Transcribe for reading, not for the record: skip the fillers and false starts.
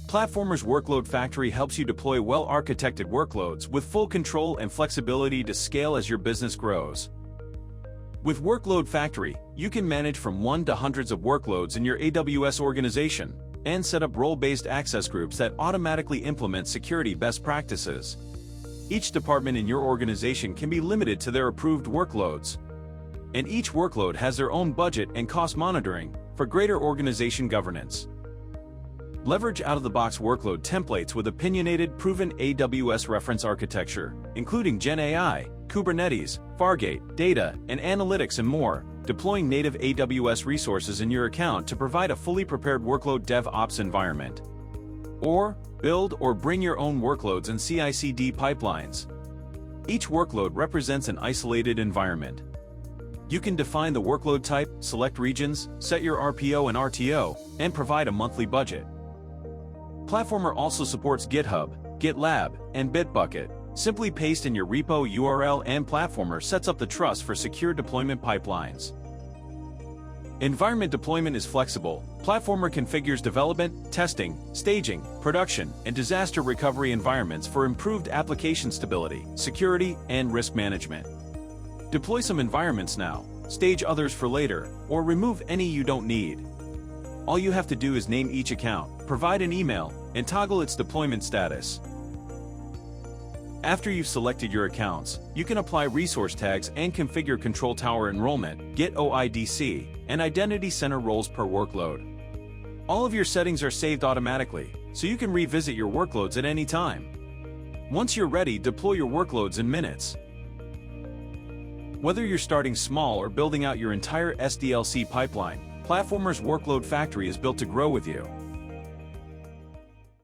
Platformr's Workload Factory helps you deploy well-architected workloads with full control and flexibility to scale as your business grows. With Workload Factory, you can manage from 1 to hundreds of workloads in your AWS organization and set up role-based access groups that automatically implement security best practices. Each department in your organization can be limited to their approved workloads, and each workload has their own budget and cost monitoring for greater organization governance. Leverage out-of-the-box workload templates with opinionated, proven AWS reference architecture, including GenAI, Kubernetes, Fargate, data, and analytics and more, deploying native AWS resources in your account to provide a fully prepared workload DevOps environment. Or, build or bring your own workloads and CI/CD pipelines. Each workload represents an isolated environment. You can define the workload type, select regions, set your RPO and RTO, and provide a monthly budget. Platformr also supports GitHub, GitLab, and Bitbucket. Simply paste in your repo URL and Platformr sets up the trust for secure deployment pipelines. Environment deployment is flexible. Platformr configures development, testing, staging, production, and disaster recovery environments for improved application stability, security, and risk management. Deploy some environments now, stage others for later, or remove any you don't need. All you have to do is name each account, provide an email, and toggle its deployment status. After you've selected your accounts, you can apply resource tags and configure control tower enrollment, Git OIDC, and identity center roles per workload. All of your settings are saved automatically, so you can revisit your workloads at any time. Once you're ready, deploy your workloads in minutes. Whether you're starting small or building out your entire SDLC pipeline, Platformr's Workload Factory is built to grow with you.